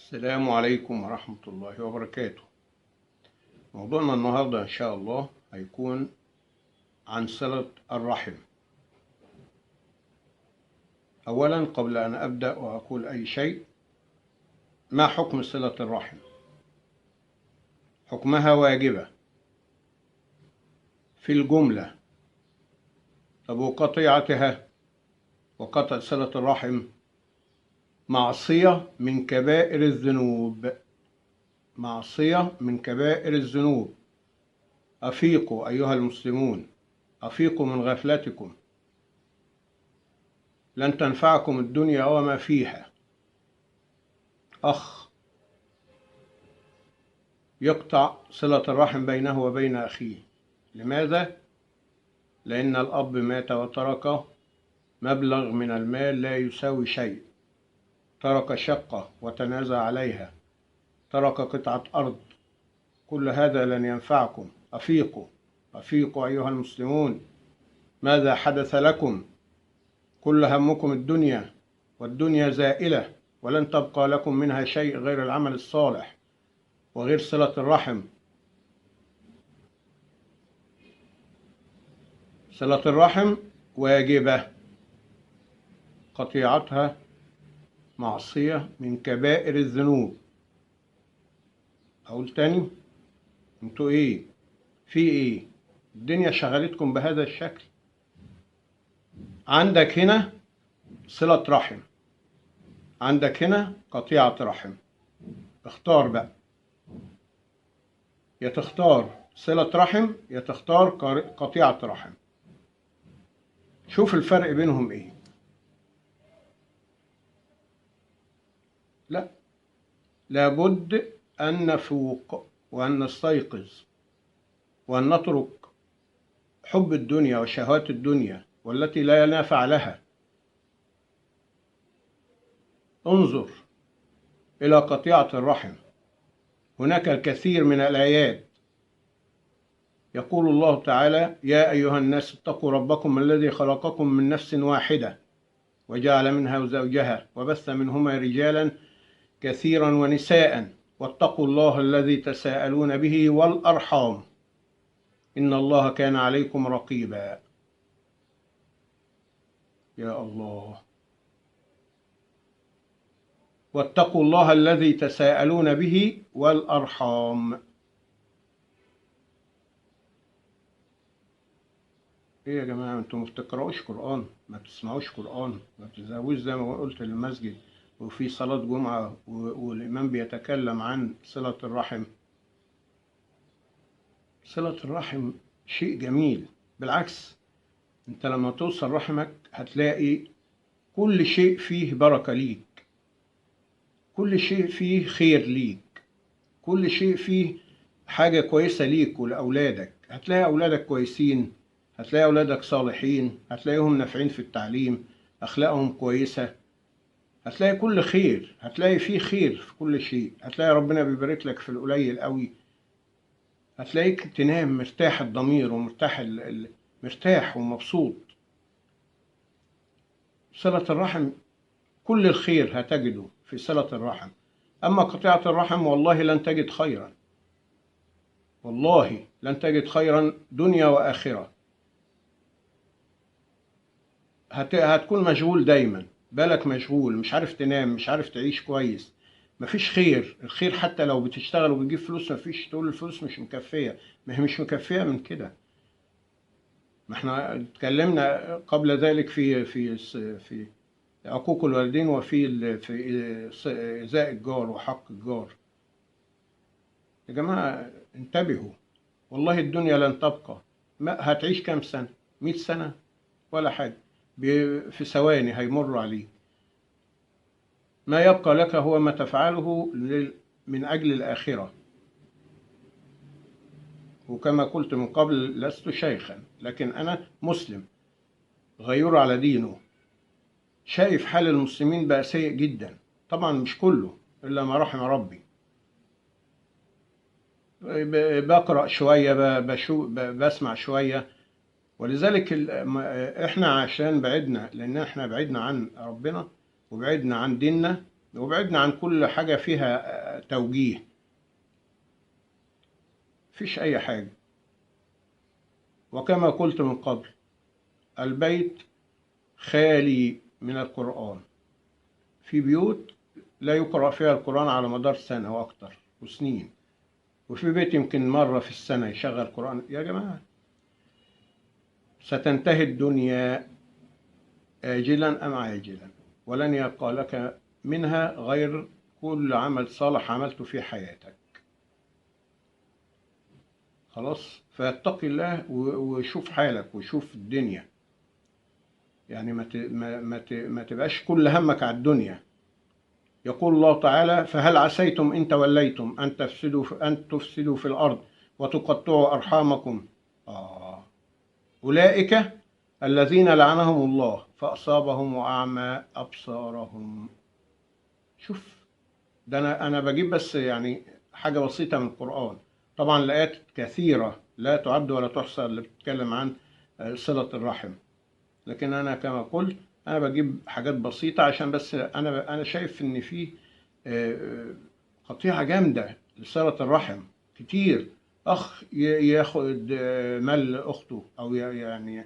السلام عليكم ورحمة الله وبركاته. موضوعنا النهاردة إن شاء الله هيكون عن صلة الرحم. أولا قبل أن أبدأ وأقول أي شيء، ما حكم صلة الرحم؟ حكمها واجبة في الجملة. طب وقطيعتها وقطع صلة الرحم معصية من كبائر الذنوب، معصية من كبائر الذنوب. أفيقوا أيها المسلمون، أفيقوا من غفلتكم، لن تنفعكم الدنيا وما فيها. أخ يقطع صلة الرحم بينه وبين أخيه. لماذا؟ لأن الأب مات وترك مبلغ من المال لا يساوي شيء، ترك شقة وتنازع عليها، ترك قطعة أرض. كل هذا لن ينفعكم. أفيقوا، أفيقوا أيها المسلمون. ماذا حدث لكم؟ كل همكم الدنيا، والدنيا زائلة ولن تبقى لكم منها شيء غير العمل الصالح وغير صلة الرحم. صلة الرحم واجبة، قطيعتها معصية من كبائر الذنوب. أقول تاني، انتوا ايه؟ في ايه؟ الدنيا شغلتكم بهذا الشكل؟ عندك هنا صلة رحم، عندك هنا قطيعة رحم. اختار بقى، يا تختار صلة رحم يا تختار قطيعة رحم. شوف الفرق بينهم ايه. لا، لابد أن نفوق وأن نستيقظ وأن نترك حب الدنيا وشهوات الدنيا والتي لا نافع لها. انظر إلى قطيعة الرحم. هناك الكثير من الآيات. يقول الله تعالى: يا أيها الناس اتقوا ربكم الذي خلقكم من نفس واحدة وجعل منها زوجها وبث منهما رجالا كثيرا ونساء واتقوا الله الذي تساءلون به والأرحام إن الله كان عليكم رقيبا. يا الله. واتقوا الله الذي تساءلون به والأرحام. ايه يا جماعة، انتوا ما بتقرأوش قرآن؟ ما بتسمعوش قرآن؟ ما بتذهبوش زي ما قلت للمسجد وفي صلاة جمعة والإمام بيتكلم عن صلة الرحم؟ صلة الرحم شيء جميل. بالعكس، انت لما توصل رحمك هتلاقي كل شيء فيه بركة ليك، كل شيء فيه خير ليك، كل شيء فيه حاجة كويسة ليك ولأولادك. هتلاقي أولادك كويسين، هتلاقي أولادك صالحين، هتلاقيهم نافعين في التعليم، أخلاقهم كويسة، هتلاقي كل خير، هتلاقي فيه خير في كل شيء، هتلاقي ربنا بيبارك لك في القليل قوي، هتلاقيك تنام مرتاح الضمير ومرتاح مرتاح ومبسوط. صلة الرحم كل الخير هتجده في صلة الرحم. أما قطيعة الرحم والله لن تجد خيرا، والله لن تجد خيرا دنيا وآخرة. هتكون مشغول دايما، بالك مشغول، مش عارف تنام، مش عارف تعيش كويس. مفيش خير. الخير حتى لو بتشتغل وبتجيب فلوس مفيش، تقول الفلوس مش مكفية. ما هي مش مكفية من كده. ما احنا اتكلمنا قبل ذلك في عقوق الوالدين في إيذاء الجار وحق الجار. يا جماعة انتبهوا، والله الدنيا لن تبقى. ما هتعيش كام سنة؟ 100 سنة ولا حاجة، في ثواني هيمر عليك. ما يبقى لك هو ما تفعله من أجل الآخرة. وكما قلت من قبل، لست شيخا لكن أنا مسلم غيور على دينه. شايف حال المسلمين بقى سيء جدا، طبعا مش كله إلا ما رحم ربي. بقرأ شوية، بسمع شوية. ولذلك احنا عشان بعدنا، لأن احنا بعدنا عن ربنا وبعدنا عن ديننا، وبعدنا عن كل حاجة فيها توجيه. مفيش أي حاجة. وكما قلت من قبل، البيت خالي من القرآن. في بيوت لا يقرأ فيها القرآن على مدار سنة وأكتر وسنين، وفي بيت يمكن مرة في السنة يشغل قرآن. يا جماعة، ستنتهي الدنيا آجلا أم عاجلا، ولن يبقى لك منها غير كل عمل صالح عملته في حياتك. خلاص، فاتق الله وشوف حالك وشوف الدنيا. يعني ما تبقاش كل همك على الدنيا. يقول الله تعالى: فهل عسيتم إن توليتم أن تفسدوا في الأرض وتقطعوا أرحامكم. أولئك الذين لعنهم الله فأصابهم وأعمى أبصارهم. شوف، ده أنا بجيب بس يعني حاجة بسيطة من القرآن. طبعا الآيات كثيرة لا تعد ولا تحصى اللي بتتكلم عن صلة الرحم، لكن أنا كما قلت أنا بجيب حاجات بسيطة عشان بس أنا شايف إن في قطيعة جامدة لصلة الرحم كتير. أخ ياخد مال أخته، أو يعني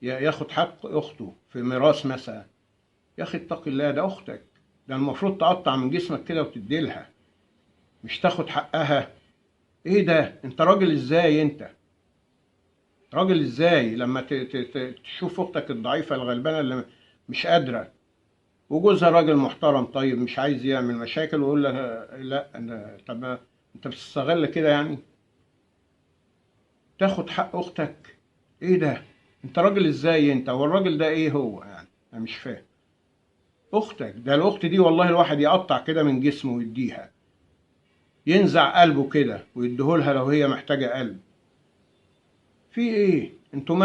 ياخد حق أخته في ميراث مثلا. يا أخي اتق الله، ده أختك، ده المفروض تقطع من جسمك كده وتديلها، مش تاخد حقها. إيه ده؟ أنت راجل إزاي؟ أنت راجل إزاي لما تشوف أختك الضعيفة الغلبانة اللي مش قادرة، وجوزها راجل محترم طيب مش عايز يعمل مشاكل، ويقول لها لا طب انت بتستغل كده يعني تاخد حق اختك؟ ايه ده؟ انت راجل ازاي انت؟ هو الراجل ده ايه هو يعني؟ انا مش فاهم. اختك ده، الاخت دي والله الواحد يقطع كده من جسمه ويديها، ينزع قلبه كده ويديهولها لو هي محتاجة قلب. في ايه؟ انتوا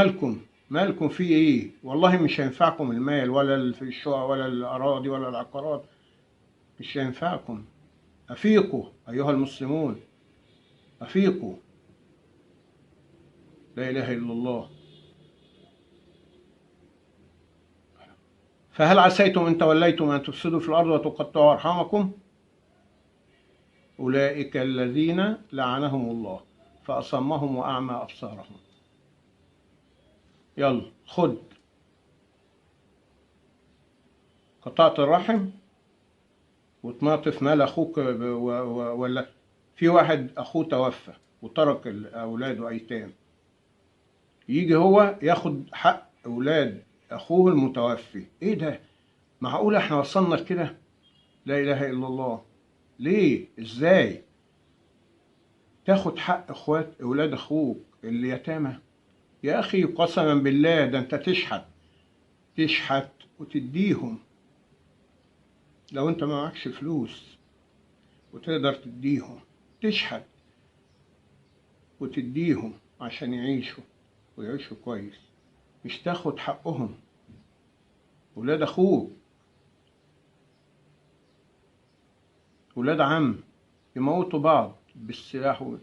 مالكم في ايه؟ والله مش هينفعكم المال ولا في الشقق ولا الاراضي ولا العقارات، مش هينفعكم. أفيقوا أيها المسلمون، أفيقوا. لا إله إلا الله. فهل عسيتم إن توليتم أن تفسدوا في الأرض وتقطعوا أرحامكم. أولئك الذين لعنهم الله فأصمهم وأعمى أبصارهم. يلا خد. قطعت الرحم وتناطف مال أخوك ولا في واحد أخوه توفى وترك أولاده أيتام، يجي هو ياخد حق أولاد أخوه المتوفي. إيه ده؟ معقول إحنا وصلنا لكده؟ لا إله إلا الله. ليه؟ إزاي تاخد حق اخوات اولاد اخوك اللي يتامى؟ يا اخي قسما بالله ده انت تشحت وتديهم. لو انت ما معكش فلوس وتقدر تديهم، تشحت وتديهم عشان يعيشوا ويعيشوا كويس، مش تاخد حقهم. ولاد اخوك، ولاد عم، يموتوا بعض بالسلاح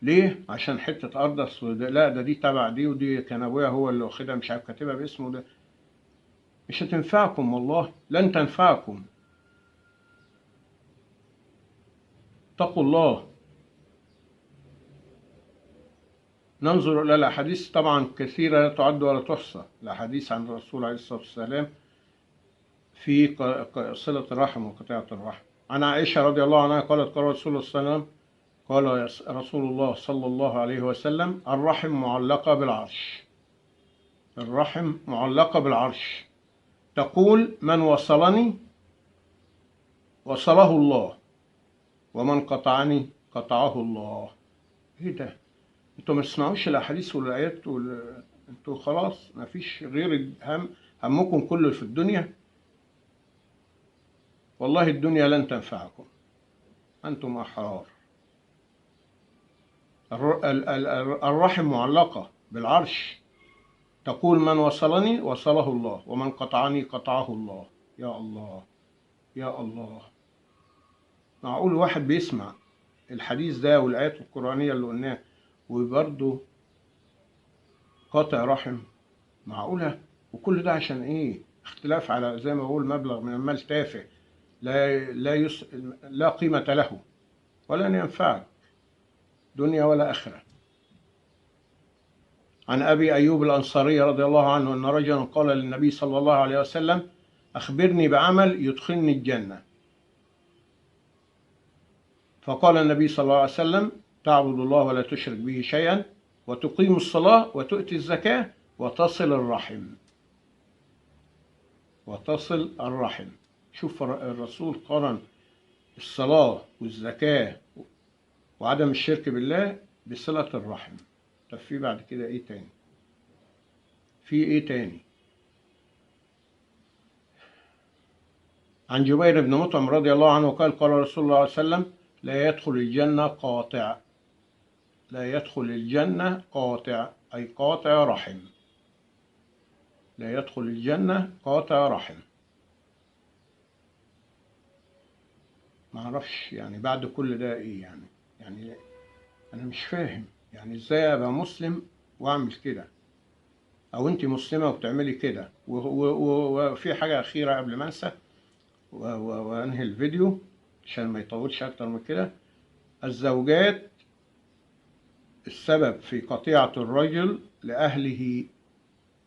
ليه؟ عشان حتة أرض. أصل لا ده دي تبع دي، ودي كان أبويا هو اللي واخدها مش عارف كاتبها باسمه. ده مش هتنفعكم، والله لن تنفعكم. اتقوا الله. ننظر إلى الأحاديث طبعا كثيرة لا تعد ولا تحصى، الأحاديث عن الرسول عليه الصلاة والسلام في صلة الرحم وقطيعة الرحم. عن عائشة رضي الله عنها قالت: قال رسول الله صلى الله عليه وسلم، قال رسول الله صلى الله عليه وسلم: الرحم معلقة بالعرش. الرحم معلقة بالعرش، تقول: من وصلني وصله الله، ومن قطعني قطعه الله. ايه ده؟ انتوا ما تسمعوش الاحاديث والايات انتوا خلاص ما فيش غير همكم كله في الدنيا. والله الدنيا لن تنفعكم، انتم احرار. الرحم معلقة بالعرش، تقول: من وصلني وصله الله، ومن قطعني قطعه الله. يا الله، يا الله. معقول واحد بيسمع الحديث ده والآيات القرآنية اللي قلناها وبرضه قاطع رحم؟ معقولة؟ وكل ده عشان ايه؟ اختلاف على زي ما بقول مبلغ من المال تافه. لا قيمة له ولن ينفعك دنيا ولا آخرة. عن أبي أيوب الأنصاري رضي الله عنه أن رجلا قال للنبي صلى الله عليه وسلم: أخبرني بعمل يدخلني الجنة. فقال النبي صلى الله عليه وسلم: تعبد الله ولا تشرك به شيئا، وتقيم الصلاة، وتؤتي الزكاة، وتصل الرحم. وتصل الرحم. شوف الرسول قارن الصلاة والزكاة وعدم الشرك بالله بصلة الرحم. طب في بعد كده ايه تاني؟ في ايه تاني؟ عن جبير بن مطعم رضي الله عنه قال: قال رسول الله صلى الله عليه وسلم: لا يدخل الجنة قاطع. لا يدخل الجنة قاطع، أي قاطع رحم. لا يدخل الجنة قاطع رحم. ما اعرفش يعني بعد كل ده ايه يعني انا مش فاهم يعني ازاي ابقى مسلم واعمل كده، او انت مسلمة وبتعملي كده. وفي حاجة اخيرة قبل ما انسى وانهي الفيديو عشان ما يطولش اكتر من كده. الزوجات السبب في قطيعة الرجل لأهله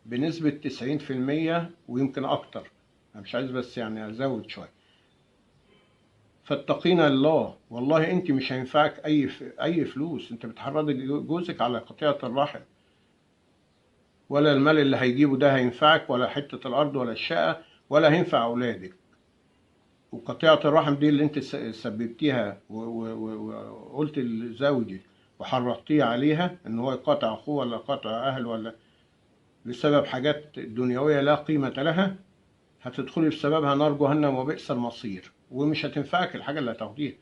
بنسبة 90% ويمكن أكتر. أنا مش عايز بس يعني أزود شوية. فاتقين الله، والله أنت مش هينفعك أي فلوس. أنت بتحرضي جوزك على قطيعة الرحم، ولا المال اللي هيجيبه ده هينفعك، ولا حتة الأرض، ولا الشقة، ولا هينفع أولادك. وقطيعة الرحم دي اللي أنت سببتيها وقلت لزوجك وحرضتيه عليها إن هو يقاطع أخوه ولا يقاطع أهل ولا بسبب حاجات دنيوية لا قيمة لها، هتدخلي بسببها نار جهنم وبئس المصير. ومش هتنفعك الحاجة اللي هتاخديها،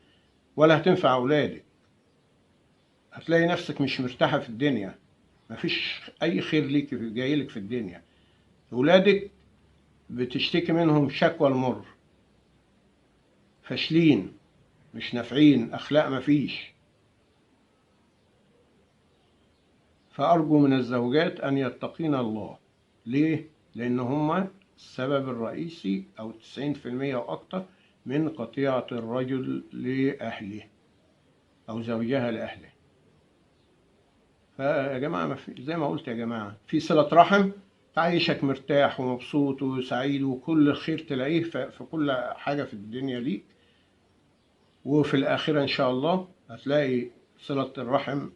ولا هتنفع أولادك. هتلاقي نفسك مش مرتاحة في الدنيا، مفيش أي خير ليك جايلك في الدنيا. أولادك بتشتكي منهم شكوى المر، فاشلين، مش نافعين، أخلاق مفيش. فأرجو من الزوجات أن يتقين الله. ليه؟ لأن هما السبب الرئيسي أو 90% وأكتر من قطيعة الرجل لأهله أو زوجها لأهله. فيا جماعة ما في، زي ما قلت يا جماعة، في صلة رحم تعيشك مرتاح ومبسوط وسعيد، وكل خير تلاقيه في كل حاجة في الدنيا ليك. وفي الآخرة إن شاء الله هتلاقي صلة الرحم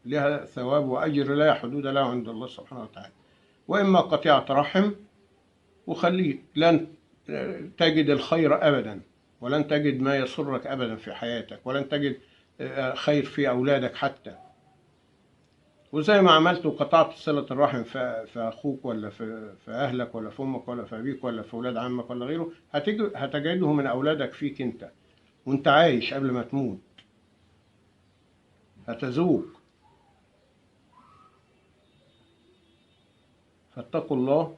لها ثواب وأجر لا حدود له عند الله سبحانه وتعالى. وإما قطيعة رحم، وخليك لن تجد الخير أبدا، ولن تجد ما يسرك أبدا في حياتك، ولن تجد خير في أولادك حتى. وزي ما عملت وقطعت صلة الرحم في أخوك ولا في أهلك ولا في أمك ولا في أبيك ولا في أولاد عمك ولا غيره، هتجده من أولادك فيك أنت وأنت عايش قبل ما تموت. هتذوق. فاتقوا الله.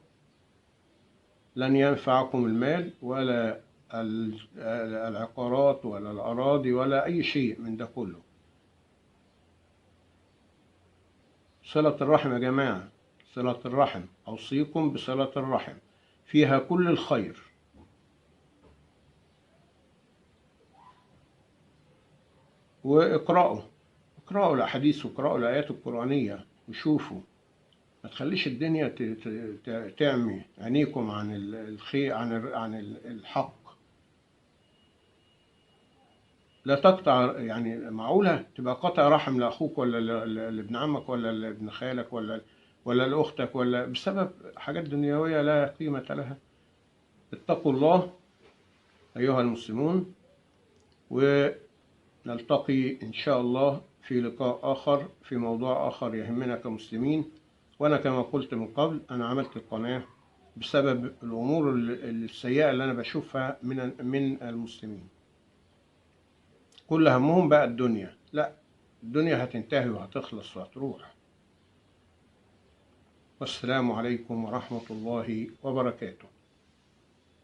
لن ينفعكم المال ولا العقارات ولا الأراضي ولا أي شيء من ده كله. صلة الرحم يا جماعة، صلة الرحم، أوصيكم بصلة الرحم، فيها كل الخير. واقرأوا الأحاديث واقرأوا الآيات القرآنية وشوفوا. ما تخليش الدنيا تعمي عينيكم عن الخير، عن الحق. لا تقطع، يعني معقولة تبقى قطع رحم لأخوك ولا لابن عمك ولا لابن خالك ولا لأختك ولا بسبب حاجات دنيوية لا قيمة لها؟ اتقوا الله أيها المسلمون، ونلتقي إن شاء الله في لقاء آخر في موضوع آخر يهمنا كمسلمين. وأنا كما قلت من قبل، أنا عملت القناة بسبب الأمور السيئة اللي أنا بشوفها من المسلمين. كل همهم بقى الدنيا. لا، الدنيا هتنتهي وهتخلص وهتروح. والسلام عليكم ورحمة الله وبركاته.